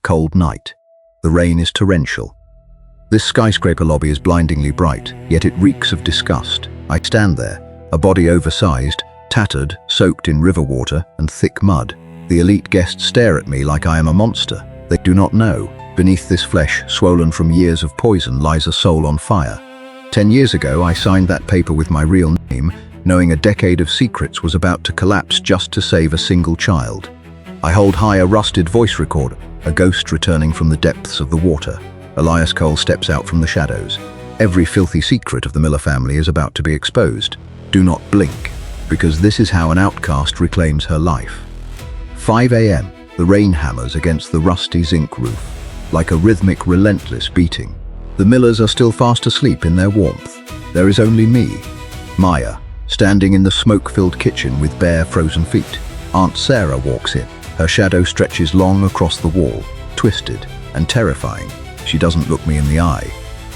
Cold night. The rain is torrential. This skyscraper lobby is blindingly bright, yet it reeks of disgust. I stand there, a body oversized, tattered, soaked in river water and thick mud. The elite guests stare at me like I am a monster. They do not know, beneath this flesh, swollen from years of poison, lies a soul on fire. 10 years ago, I signed that paper with my real name, knowing a decade of secrets was about to collapse just to save a single child. I hold high a rusted voice recorder, a ghost returning from the depths of the water. Elias Cole steps out from the shadows. Every filthy secret of the Miller family is about to be exposed. Do not blink, because this is how an outcast reclaims her life. 5 a.m. The rain hammers against the rusty zinc roof, like a rhythmic, relentless beating. The Millers are still fast asleep in their warmth. There is only me, Maya, standing in the smoke-filled kitchen with bare, frozen feet. Aunt Sarah walks in. Her shadow stretches long across the wall, twisted and terrifying. She doesn't look me in the eye.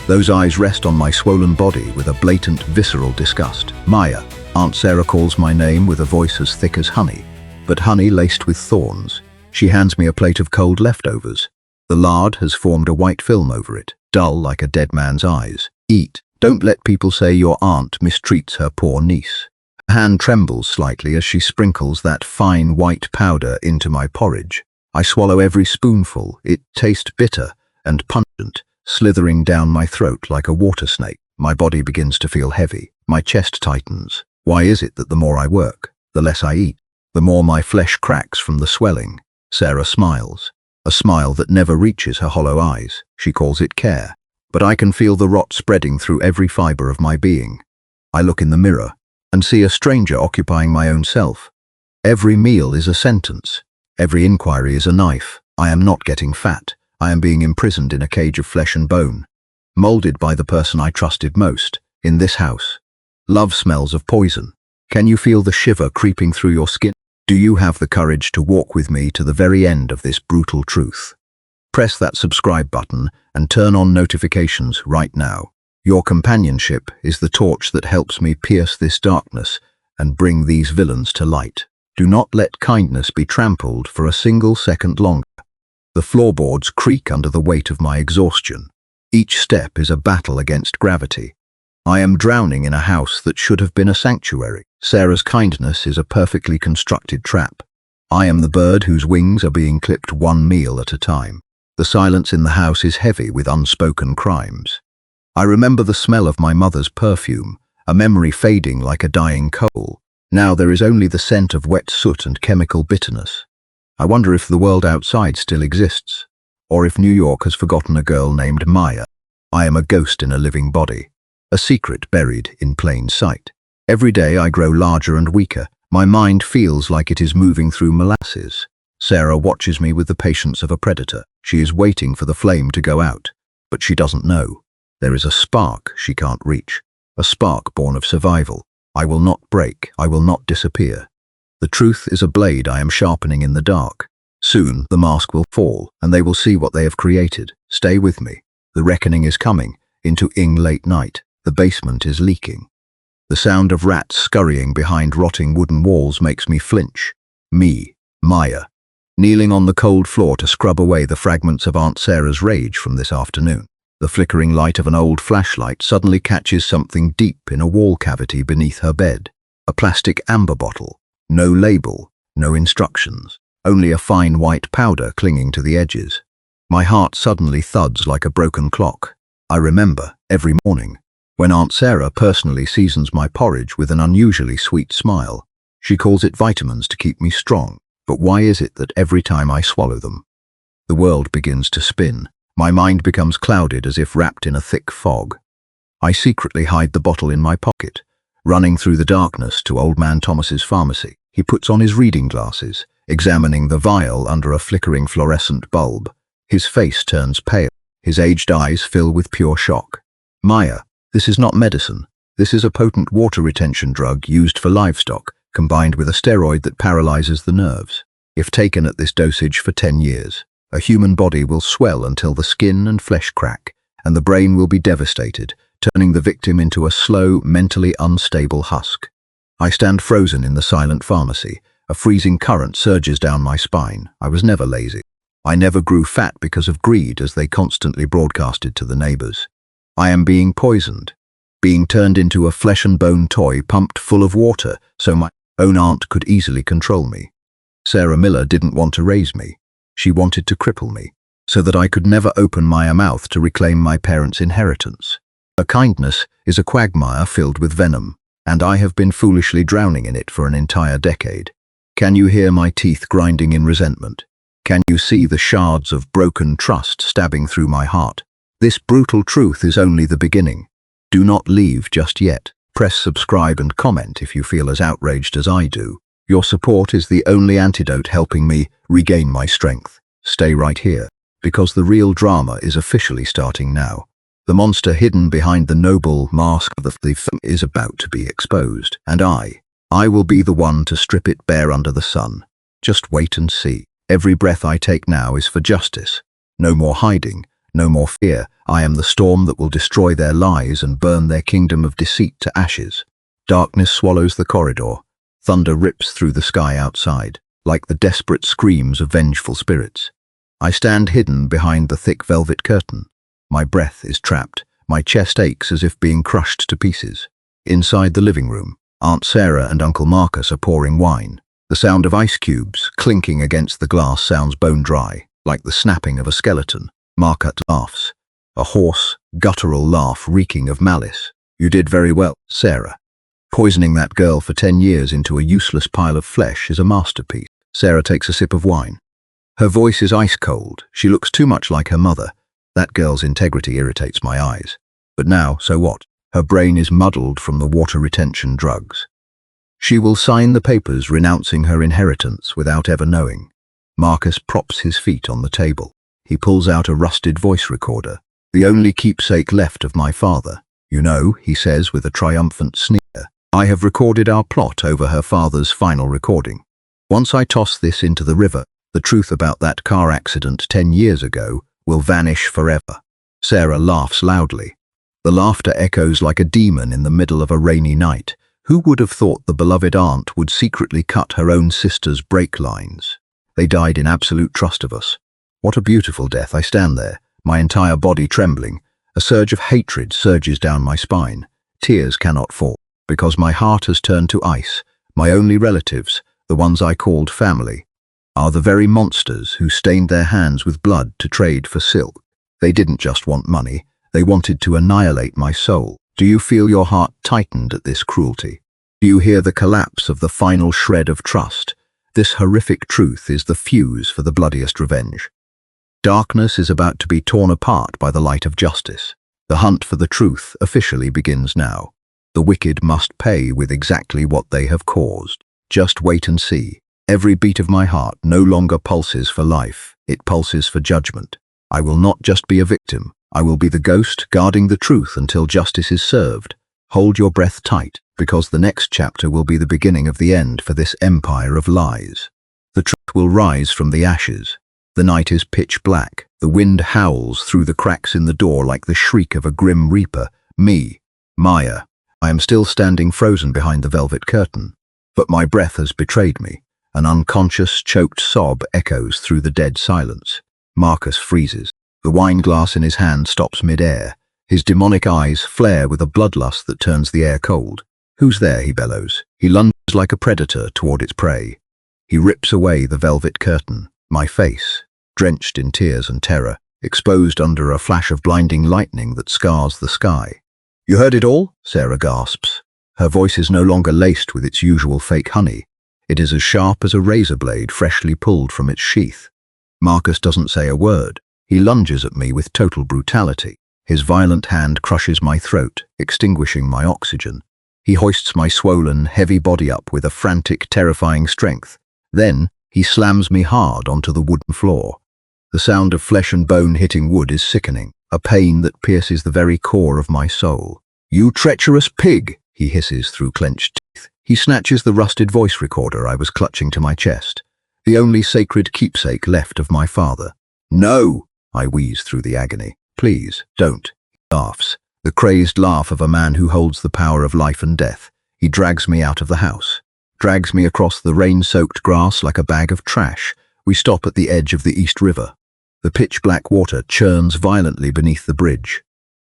Those eyes rest on my swollen body with a blatant, visceral disgust. Maya. Aunt Sarah calls my name with a voice as thick as honey, but honey laced with thorns. She hands me a plate of cold leftovers. The lard has formed a white film over it, dull like a dead man's eyes. Eat. Don't let people say your aunt mistreats her poor niece. Her hand trembles slightly as she sprinkles that fine white powder into my porridge. I swallow every spoonful. It tastes bitter and pungent, slithering down my throat like a water snake. My body begins to feel heavy. My chest tightens. Why is it that the more I work, the less I eat? The more my flesh cracks from the swelling. Sarah smiles. A smile that never reaches her hollow eyes. She calls it care. But I can feel the rot spreading through every fiber of my being. I look in the mirror and see a stranger occupying my own self. Every meal is a sentence. Every inquiry is a knife. I am not getting fat. I am being imprisoned in a cage of flesh and bone, molded by the person I trusted most, in this house. Love smells of poison. Can you feel the shiver creeping through your skin? Do you have the courage to walk with me to the very end of this brutal truth? Press that subscribe button and turn on notifications right now. Your companionship is the torch that helps me pierce this darkness and bring these villains to light. Do not let kindness be trampled for a single second longer. The floorboards creak under the weight of my exhaustion. Each step is a battle against gravity. I am drowning in a house that should have been a sanctuary. Sarah's kindness is a perfectly constructed trap. I am the bird whose wings are being clipped one meal at a time. The silence in the house is heavy with unspoken crimes. I remember the smell of my mother's perfume, a memory fading like a dying coal. Now there is only the scent of wet soot and chemical bitterness. I wonder if the world outside still exists, or if New York has forgotten a girl named Maya. I am a ghost in a living body, a secret buried in plain sight. Every day I grow larger and weaker. My mind feels like it is moving through molasses. Sarah watches me with the patience of a predator. She is waiting for the flame to go out, but she doesn't know. There is a spark she can't reach, a spark born of survival. I will not break. I will not disappear. The truth is a blade I am sharpening in the dark. Soon the mask will fall, and they will see what they have created. Stay with me. The reckoning is coming. Into late night. The basement is leaking. The sound of rats scurrying behind rotting wooden walls makes me flinch. Me, Maya, kneeling on the cold floor to scrub away the fragments of Aunt Sarah's rage from this afternoon. The flickering light of an old flashlight suddenly catches something deep in a wall cavity beneath her bed. A plastic amber bottle. No label, no instructions, only a fine white powder clinging to the edges. My heart suddenly thuds like a broken clock. I remember, every morning, when Aunt Sarah personally seasons my porridge with an unusually sweet smile. She calls it vitamins to keep me strong. But why is it that every time I swallow them, the world begins to spin? My mind becomes clouded as if wrapped in a thick fog. I secretly hide the bottle in my pocket, running through the darkness to Old Man Thomas's pharmacy. He puts on his reading glasses, examining the vial under a flickering fluorescent bulb. His face turns pale. His aged eyes fill with pure shock. Maya, this is not medicine. This is a potent water retention drug used for livestock, combined with a steroid that paralyzes the nerves. If taken at this dosage for 10 years, a human body will swell until the skin and flesh crack, and the brain will be devastated, turning the victim into a slow, mentally unstable husk. I stand frozen in the silent pharmacy. A freezing current surges down my spine. I was never lazy. I never grew fat because of greed, as they constantly broadcasted to the neighbors. I am being poisoned, being turned into a flesh and bone toy pumped full of water so my own aunt could easily control me. Sarah Miller didn't want to raise me. She wanted to cripple me, so that I could never open my mouth to reclaim my parents' inheritance. Her kindness is a quagmire filled with venom, and I have been foolishly drowning in it for an entire decade. Can you hear my teeth grinding in resentment? Can you see the shards of broken trust stabbing through my heart? This brutal truth is only the beginning. Do not leave just yet. Press subscribe and comment if you feel as outraged as I do. Your support is the only antidote helping me regain my strength. Stay right here, because the real drama is officially starting now. The monster hidden behind the noble mask of the thief is about to be exposed, and I will be the one to strip it bare under the sun. Just wait and see. Every breath I take now is for justice. No more hiding, no more fear. I am the storm that will destroy their lies and burn their kingdom of deceit to ashes. Darkness swallows the corridor. Thunder rips through the sky outside, like the desperate screams of vengeful spirits. I stand hidden behind the thick velvet curtain. My breath is trapped. My chest aches as if being crushed to pieces. Inside the living room, Aunt Sarah and Uncle Marcus are pouring wine. The sound of ice cubes clinking against the glass sounds bone dry, like the snapping of a skeleton. Marcus laughs. A hoarse, guttural laugh reeking of malice. You did very well, Sarah. Poisoning that girl for 10 years into a useless pile of flesh is a masterpiece. Sarah takes a sip of wine. Her voice is ice cold. She looks too much like her mother. That girl's integrity irritates my eyes. But now, so what? Her brain is muddled from the water retention drugs. She will sign the papers renouncing her inheritance without ever knowing. Marcus props his feet on the table. He pulls out a rusted voice recorder, the only keepsake left of my father. You know, he says with a triumphant sneer, I have recorded our plot over her father's final recording. Once I toss this into the river, the truth about that car accident 10 years ago will vanish forever. Sarah laughs loudly. The laughter echoes like a demon in the middle of a rainy night. Who would have thought the beloved aunt would secretly cut her own sister's brake lines? They died in absolute trust of us. What a beautiful death. I stand there, my entire body trembling. A surge of hatred surges down my spine. Tears cannot fall, because my heart has turned to ice. My only relatives, the ones I called family, are the very monsters who stained their hands with blood to trade for silk. They didn't just want money, they wanted to annihilate my soul. Do you feel your heart tightened at this cruelty? Do you hear the collapse of the final shred of trust? This horrific truth is the fuse for the bloodiest revenge. Darkness is about to be torn apart by the light of justice. The hunt for the truth officially begins now. The wicked must pay with exactly what they have caused. Just wait and see. Every beat of my heart no longer pulses for life, it pulses for judgment. I will not just be a victim, I will be the ghost guarding the truth until justice is served. Hold your breath tight, because the next chapter will be the beginning of the end for this empire of lies. The truth will rise from the ashes. The night is pitch black. The wind howls through the cracks in the door like the shriek of a grim reaper. Me, Maya. I am still standing frozen behind the velvet curtain, but my breath has betrayed me. An unconscious, choked sob echoes through the dead silence. Marcus freezes. The wine glass in his hand stops mid-air. His demonic eyes flare with a bloodlust that turns the air cold. Who's there? He bellows. He lunges like a predator toward its prey. He rips away the velvet curtain. My face, drenched in tears and terror, exposed under a flash of blinding lightning that scars the sky. You heard it all? Sarah gasps. Her voice is no longer laced with its usual fake honey. It is as sharp as a razor blade freshly pulled from its sheath. Marcus doesn't say a word. He lunges at me with total brutality. His violent hand crushes my throat, extinguishing my oxygen. He hoists my swollen, heavy body up with a frantic, terrifying strength. Then, he slams me hard onto the wooden floor. The sound of flesh and bone hitting wood is sickening, a pain that pierces the very core of my soul. You treacherous pig, he hisses through clenched teeth. He snatches the rusted voice recorder I was clutching to my chest, the only sacred keepsake left of my father. No, I wheeze through the agony. Please, don't. He laughs, the crazed laugh of a man who holds the power of life and death. He drags me out of the house, drags me across the rain-soaked grass like a bag of trash. We stop at the edge of the East River. The pitch-black water churns violently beneath the bridge.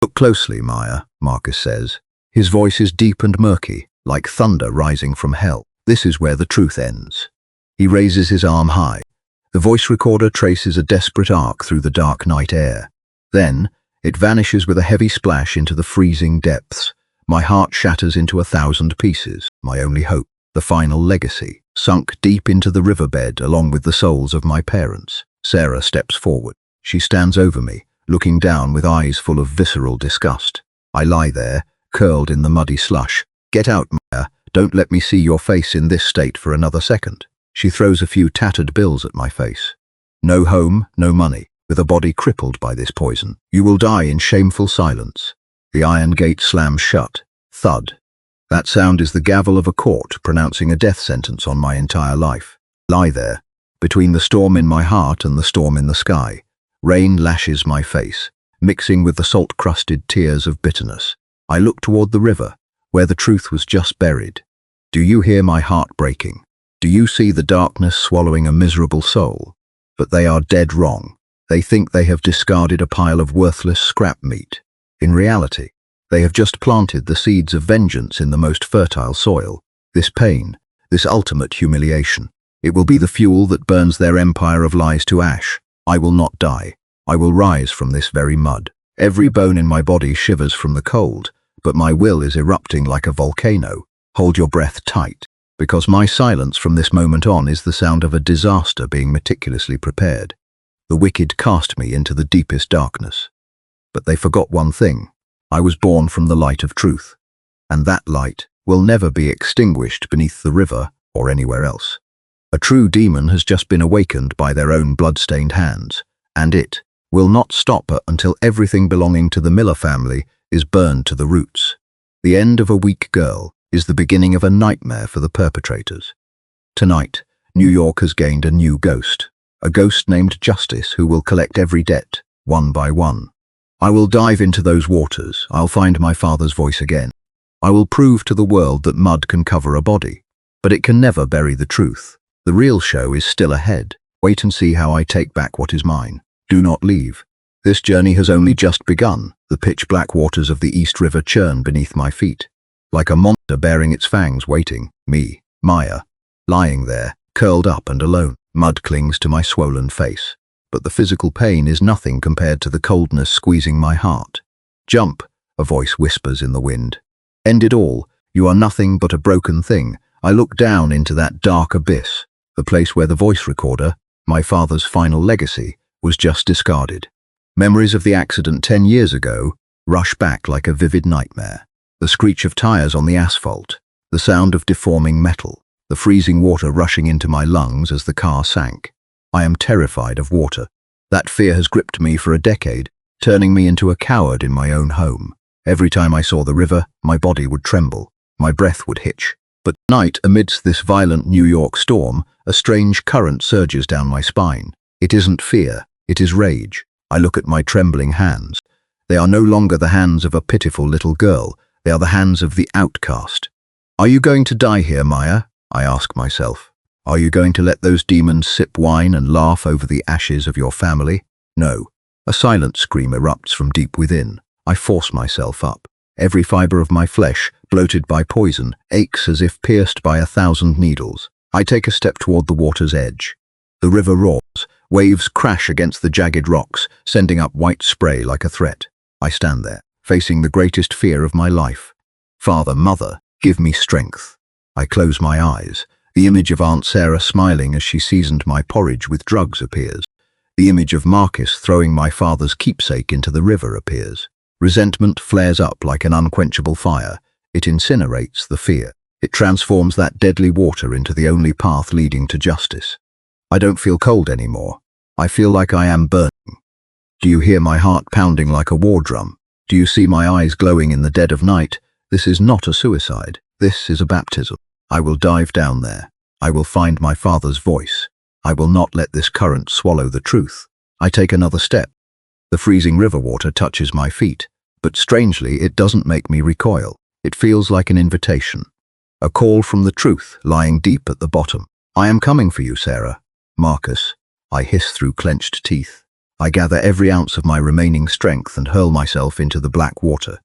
"Look closely, Maya," Marcus says. His voice is deep and murky, like thunder rising from hell. "This is where the truth ends." He raises his arm high. The voice recorder traces a desperate arc through the dark night air. Then, it vanishes with a heavy splash into the freezing depths. My heart shatters into 1,000 pieces, my only hope, the final legacy, sunk deep into the riverbed along with the souls of my parents. Sarah steps forward. She stands over me, looking down with eyes full of visceral disgust. I lie there, curled in the muddy slush. "Get out, Maya. Don't let me see your face in this state for another second." She throws a few tattered bills at my face. "No home, no money, with a body crippled by this poison. You will die in shameful silence." The iron gate slams shut. Thud. That sound is the gavel of a court pronouncing a death sentence on my entire life. Lie there, between the storm in my heart and the storm in the sky. Rain lashes my face, mixing with the salt-crusted tears of bitterness. I look toward the river, where the truth was just buried. Do you hear my heart breaking? Do you see the darkness swallowing a miserable soul? But they are dead wrong. They think they have discarded a pile of worthless scrap meat. In reality, they have just planted the seeds of vengeance in the most fertile soil. This pain, this ultimate humiliation, it will be the fuel that burns their empire of lies to ash. I will not die. I will rise from this very mud. Every bone in my body shivers from the cold, but my will is erupting like a volcano. Hold your breath tight, because my silence from this moment on is the sound of a disaster being meticulously prepared. The wicked cast me into the deepest darkness. But they forgot one thing. I was born from the light of truth, and that light will never be extinguished beneath the river or anywhere else. A true demon has just been awakened by their own blood-stained hands, and it will not stop until everything belonging to the Miller family is burned to the roots. The end of a weak girl is the beginning of a nightmare for the perpetrators. Tonight, New York has gained a new ghost, a ghost named Justice who will collect every debt, one by one. I will dive into those waters. I'll find my father's voice again. I will prove to the world that mud can cover a body, but it can never bury the truth. The real show is still ahead. Wait and see how I take back what is mine. Do not leave. This journey has only just begun. The pitch-black waters of the East River churn beneath my feet. Like a monster bearing its fangs waiting, me, Maya, lying there, curled up and alone. Mud clings to my swollen face, but the physical pain is nothing compared to the coldness squeezing my heart. "Jump," a voice whispers in the wind. "End it all. You are nothing but a broken thing." I look down into that dark abyss, the place where the voice recorder, my father's final legacy, was just discarded. Memories of the accident 10 years ago rush back like a vivid nightmare. The screech of tires on the asphalt, the sound of deforming metal, the freezing water rushing into my lungs as the car sank. I am terrified of water. That fear has gripped me for a decade, turning me into a coward in my own home. Every time I saw the river, my body would tremble, my breath would hitch. But tonight, amidst this violent New York storm, a strange current surges down my spine. It isn't fear, it is rage. I look at my trembling hands. They are no longer the hands of a pitiful little girl. They are the hands of the outcast. Are you going to die here, Maya? I ask myself. Are you going to let those demons sip wine and laugh over the ashes of your family? No. A silent scream erupts from deep within. I force myself up. Every fiber of my flesh, bloated by poison, aches as if pierced by 1,000 needles. I take a step toward the water's edge. The river roars. Waves crash against the jagged rocks, sending up white spray like a threat. I stand there, facing the greatest fear of my life. Father, Mother, give me strength. I close my eyes. The image of Aunt Sarah smiling as she seasoned my porridge with drugs appears. The image of Marcus throwing my father's keepsake into the river appears. Resentment flares up like an unquenchable fire. It incinerates the fear. It transforms that deadly water into the only path leading to justice. I don't feel cold anymore. I feel like I am burning. Do you hear my heart pounding like a war drum? Do you see my eyes glowing in the dead of night? This is not a suicide. This is a baptism. I will dive down there. I will find my father's voice. I will not let this current swallow the truth. I take another step. The freezing river water touches my feet, but strangely it doesn't make me recoil. It feels like an invitation. A call from the truth lying deep at the bottom. I am coming for you, Sarah. Marcus, I hiss through clenched teeth. I gather every ounce of my remaining strength and hurl myself into the black water.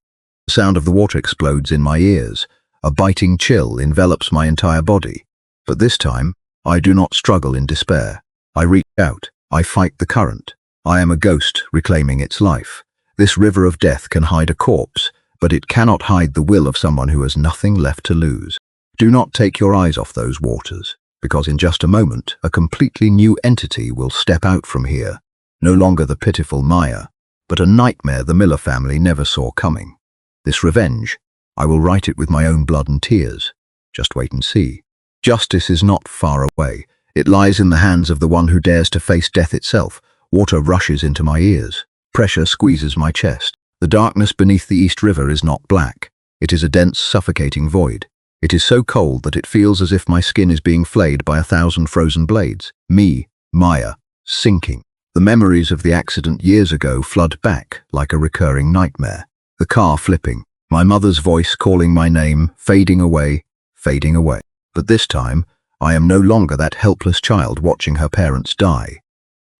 The sound of the water explodes in my ears. A biting chill envelops my entire body. But this time, I do not struggle in despair. I reach out. I fight the current. I am a ghost reclaiming its life. This river of death can hide a corpse, but it cannot hide the will of someone who has nothing left to lose. Do not take your eyes off those waters, because in just a moment, a completely new entity will step out from here. No longer the pitiful Maya, but a nightmare the Miller family never saw coming. This revenge, I will write it with my own blood and tears. Just wait and see. Justice is not far away. It lies in the hands of the one who dares to face death itself. Water rushes into my ears. Pressure squeezes my chest. The darkness beneath the East River is not black. It is a dense, suffocating void. It is so cold that it feels as if my skin is being flayed by 1,000 frozen blades. Me, Maya, sinking. The memories of the accident years ago flood back like a recurring nightmare. The car flipping, my mother's voice calling my name, fading away, fading away. But this time, I am no longer that helpless child watching her parents die.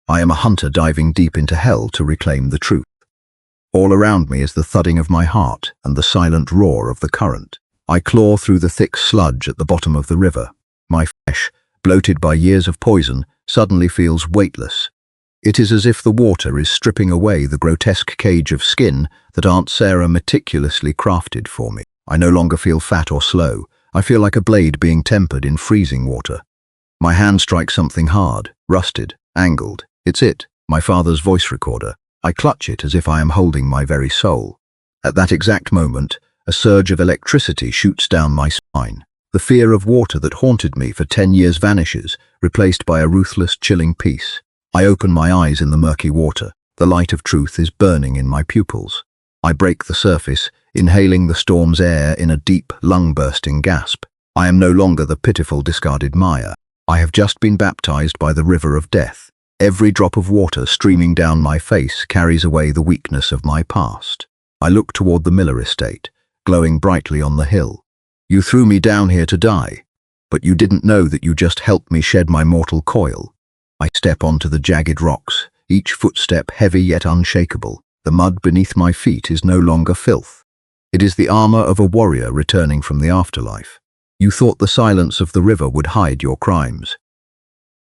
I am a hunter diving deep into hell to reclaim the truth. All around me is the thudding of my heart and the silent roar of the current. I claw through the thick sludge at the bottom of the river. My flesh, bloated by years of poison, suddenly feels weightless. It is as if the water is stripping away the grotesque cage of skin that Aunt Sarah meticulously crafted for me. I no longer feel fat or slow. I feel like a blade being tempered in freezing water. My hand strikes something hard, rusted, angled. It's it, my father's voice recorder. I clutch it as if I am holding my very soul. At that exact moment, a surge of electricity shoots down my spine. The fear of water that haunted me for 10 years vanishes, replaced by a ruthless, chilling peace. I open my eyes in the murky water. The light of truth is burning in my pupils. I break the surface, inhaling the storm's air in a deep, lung-bursting gasp. I am no longer the pitiful, discarded Maya. I have just been baptized by the river of death. Every drop of water streaming down my face carries away the weakness of my past. I look toward the Miller estate, glowing brightly on the hill. You threw me down here to die, but you didn't know that you just helped me shed my mortal coil. I step onto the jagged rocks, each footstep heavy yet unshakable. The mud beneath my feet is no longer filth. It is the armor of a warrior returning from the afterlife. You thought the silence of the river would hide your crimes.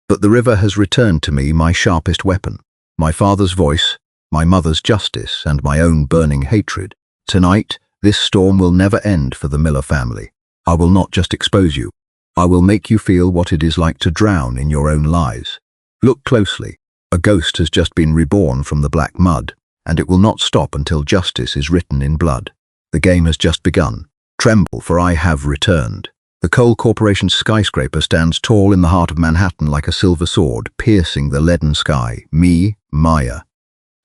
But the river has returned to me my sharpest weapon, my father's voice, my mother's justice, and my own burning hatred. Tonight, this storm will never end for the Miller family. I will not just expose you. I will make you feel what it is like to drown in your own lies. Look closely. A ghost has just been reborn from the black mud, and it will not stop until justice is written in blood. The game has just begun. Tremble, for I have returned. The Coal Corporation's skyscraper stands tall in the heart of Manhattan like a silver sword, piercing the leaden sky. Me, Maya,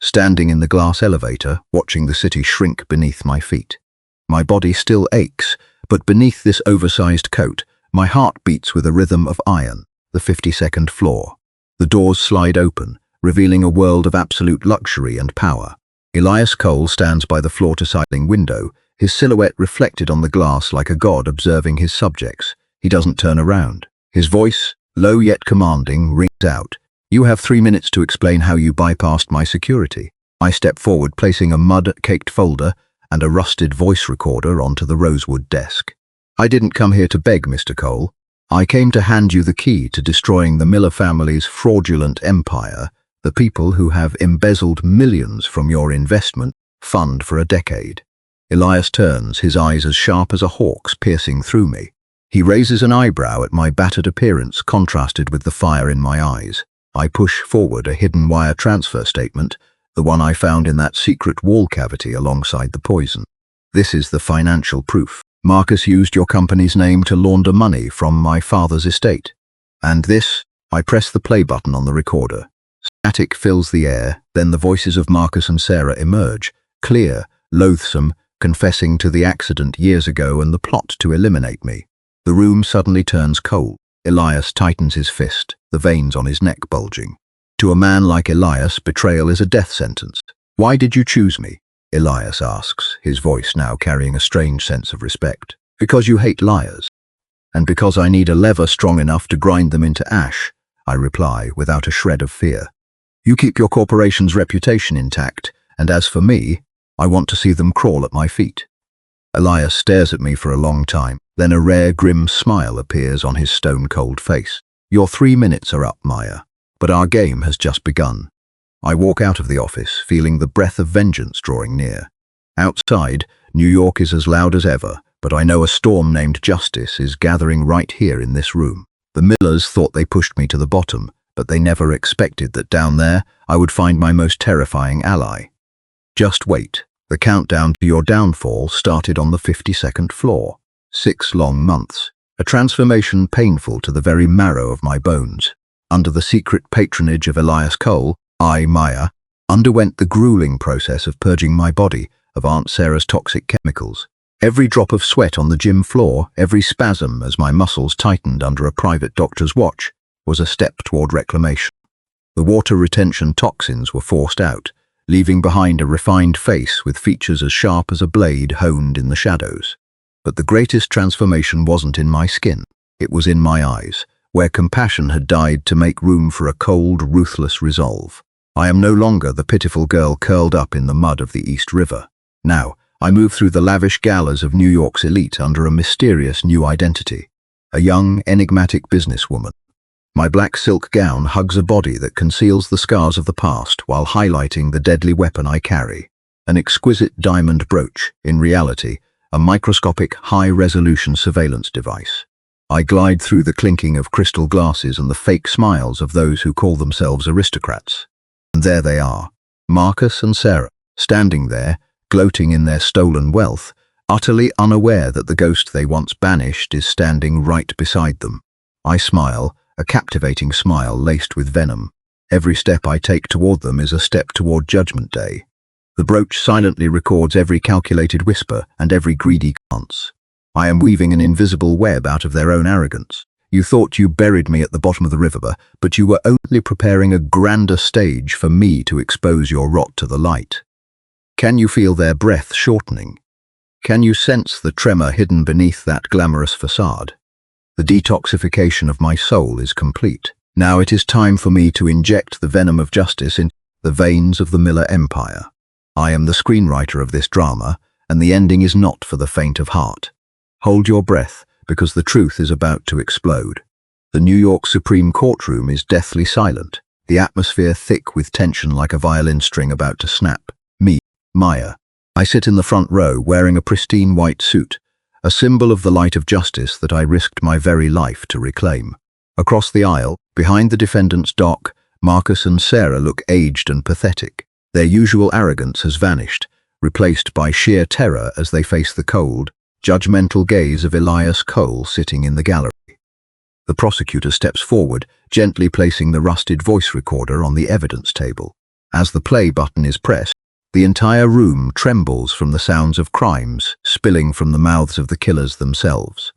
standing in the glass elevator, watching the city shrink beneath my feet. My body still aches, but beneath this oversized coat, my heart beats with a rhythm of iron. The 52nd floor. The doors slide open, revealing a world of absolute luxury and power. Elias Cole stands by the floor-to-ceiling window, his silhouette reflected on the glass like a god observing his subjects. He doesn't turn around. His voice, low yet commanding, rings out. You have 3 minutes to explain how you bypassed my security. I step forward, placing a mud-caked folder and a rusted voice recorder onto the rosewood desk. I didn't come here to beg, Mr. Cole. I came to hand you the key to destroying the Miller family's fraudulent empire, the people who have embezzled millions from your investment fund for a decade. Elias turns, his eyes as sharp as a hawk's, piercing through me. He raises an eyebrow at my battered appearance, contrasted with the fire in my eyes. I push forward a hidden wire transfer statement, the one I found in that secret wall cavity alongside the poison. This is the financial proof. Marcus used your company's name to launder money from my father's estate. And this, I press the play button on the recorder. Static fills the air, then the voices of Marcus and Sarah emerge, clear, loathsome, confessing to the accident years ago and the plot to eliminate me. The room suddenly turns cold. Elias tightens his fist, the veins on his neck bulging. To a man like Elias, betrayal is a death sentence. Why did you choose me? Elias asks, his voice now carrying a strange sense of respect. Because you hate liars. And because I need a lever strong enough to grind them into ash, I reply without a shred of fear. You keep your corporation's reputation intact, and as for me, I want to see them crawl at my feet." Elias stares at me for a long time, then a rare grim smile appears on his stone-cold face. "Your 3 minutes are up, Maya, but our game has just begun." I walk out of the office, feeling the breath of vengeance drawing near. Outside, New York is as loud as ever, but I know a storm named justice is gathering right here in this room. The Millers thought they pushed me to the bottom, but they never expected that down there I would find my most terrifying ally. Just wait. The countdown to your downfall started on the 52nd floor. 6 long months. A transformation painful to the very marrow of my bones. Under the secret patronage of Elias Cole, I, Maya, underwent the grueling process of purging my body of Aunt Sarah's toxic chemicals. Every drop of sweat on the gym floor, every spasm as my muscles tightened under a private doctor's watch, was a step toward reclamation. The water retention toxins were forced out, leaving behind a refined face with features as sharp as a blade honed in the shadows. But the greatest transformation wasn't in my skin. It was in my eyes, where compassion had died to make room for a cold, ruthless resolve. I am no longer the pitiful girl curled up in the mud of the East River. Now, I move through the lavish galas of New York's elite under a mysterious new identity. A young, enigmatic businesswoman. My black silk gown hugs a body that conceals the scars of the past while highlighting the deadly weapon I carry. An exquisite diamond brooch, in reality, a microscopic, high-resolution surveillance device. I glide through the clinking of crystal glasses and the fake smiles of those who call themselves aristocrats. And there they are, Marcus and Sarah, standing there, gloating in their stolen wealth, utterly unaware that the ghost they once banished is standing right beside them. I smile, a captivating smile laced with venom. Every step I take toward them is a step toward Judgment Day. The brooch silently records every calculated whisper and every greedy glance. I am weaving an invisible web out of their own arrogance. You thought you buried me at the bottom of the river, but you were only preparing a grander stage for me to expose your rot to the light. Can you feel their breath shortening? Can you sense the tremor hidden beneath that glamorous facade? The detoxification of my soul is complete. Now it is time for me to inject the venom of justice into the veins of the Miller Empire. I am the screenwriter of this drama, and the ending is not for the faint of heart. Hold your breath, because the truth is about to explode. The New York Supreme Courtroom is deathly silent, the atmosphere thick with tension like a violin string about to snap. Me, Maya. I sit in the front row wearing a pristine white suit, a symbol of the light of justice that I risked my very life to reclaim. Across the aisle, behind the defendant's dock, Marcus and Sarah look aged and pathetic. Their usual arrogance has vanished, replaced by sheer terror as they face the cold, judgmental gaze of Elias Cole sitting in the gallery. The prosecutor steps forward, gently placing the rusted voice recorder on the evidence table. As the play button is pressed, the entire room trembles from the sounds of crimes spilling from the mouths of the killers themselves.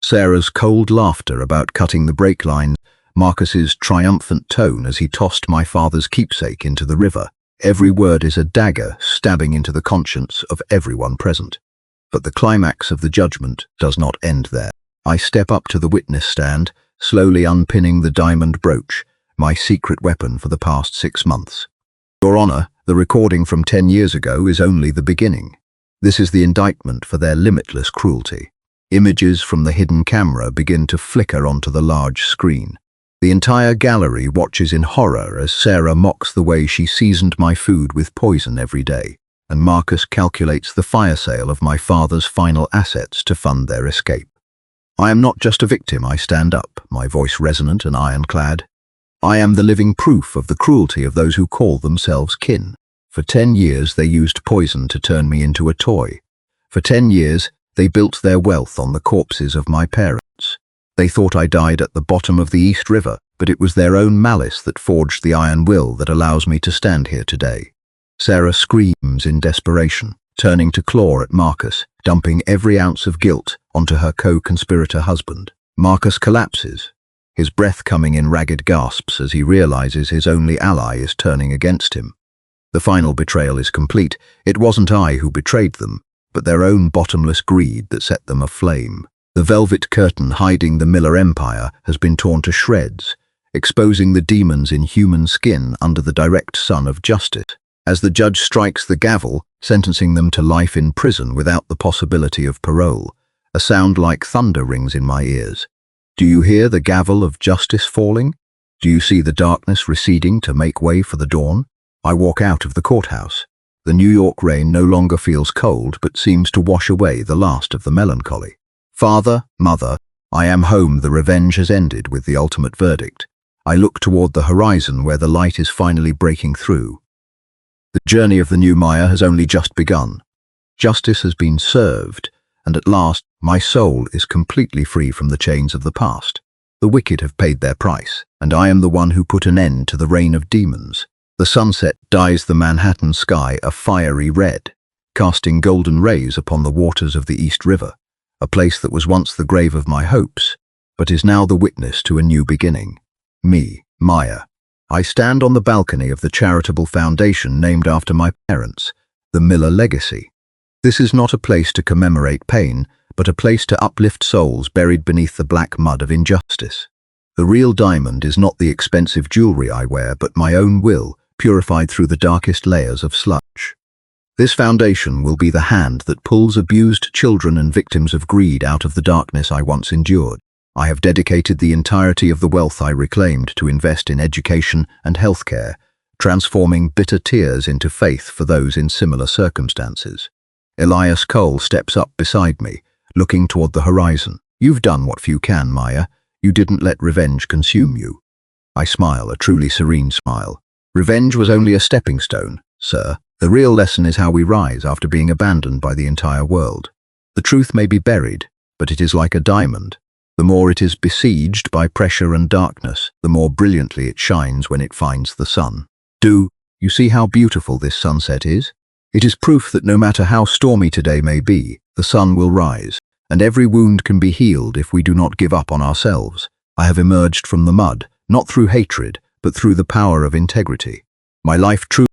Sarah's cold laughter about cutting the brake line, Marcus's triumphant tone as he tossed my father's keepsake into the river. Every word is a dagger stabbing into the conscience of everyone present. But the climax of the judgment does not end there. I step up to the witness stand, slowly unpinning the diamond brooch, my secret weapon for the past 6 months. Your Honor, the recording from 10 years ago is only the beginning. This is the indictment for their limitless cruelty. Images from the hidden camera begin to flicker onto the large screen. The entire gallery watches in horror as Sarah mocks the way she seasoned my food with poison every day, and Marcus calculates the fire sale of my father's final assets to fund their escape. I am not just a victim, I stand up, my voice resonant and ironclad. I am the living proof of the cruelty of those who call themselves kin. For 10 years they used poison to turn me into a toy. For 10 years they built their wealth on the corpses of my parents. They thought I died at the bottom of the East River, but it was their own malice that forged the iron will that allows me to stand here today. Sarah screams in desperation, turning to claw at Marcus, dumping every ounce of guilt onto her co-conspirator husband. Marcus collapses, his breath coming in ragged gasps as he realizes his only ally is turning against him. The final betrayal is complete. It wasn't I who betrayed them, but their own bottomless greed that set them aflame. The velvet curtain hiding the Miller Empire has been torn to shreds, exposing the demons in human skin under the direct sun of justice. As the judge strikes the gavel, sentencing them to life in prison without the possibility of parole, a sound like thunder rings in my ears. Do you hear the gavel of justice falling? Do you see the darkness receding to make way for the dawn? I walk out of the courthouse. The New York rain no longer feels cold but seems to wash away the last of the melancholy. Father, mother, I am home. The revenge has ended with the ultimate verdict. I look toward the horizon where the light is finally breaking through. The journey of the new Maya has only just begun. Justice has been served, and at last my soul is completely free from the chains of the past. The wicked have paid their price, and I am the one who put an end to the reign of demons. The sunset dyes the Manhattan sky a fiery red, casting golden rays upon the waters of the East River, a place that was once the grave of my hopes, but is now the witness to a new beginning. Me, Maya. I stand on the balcony of the charitable foundation named after my parents, the Miller Legacy. This is not a place to commemorate pain, but a place to uplift souls buried beneath the black mud of injustice. The real diamond is not the expensive jewelry I wear, but my own will, purified through the darkest layers of sludge. This foundation will be the hand that pulls abused children and victims of greed out of the darkness I once endured. I have dedicated the entirety of the wealth I reclaimed to invest in education and healthcare, transforming bitter tears into faith for those in similar circumstances. Elias Cole steps up beside me, looking toward the horizon. You've done what few can, Maya. You didn't let revenge consume you. I smile, a truly serene smile. Revenge was only a stepping stone, sir. The real lesson is how we rise after being abandoned by the entire world. The truth may be buried, but it is like a diamond. The more it is besieged by pressure and darkness, the more brilliantly it shines when it finds the sun. Do you see how beautiful this sunset is? It is proof that no matter how stormy today may be, the sun will rise, and every wound can be healed if we do not give up on ourselves. I have emerged from the mud, not through hatred, but through the power of integrity. My life truly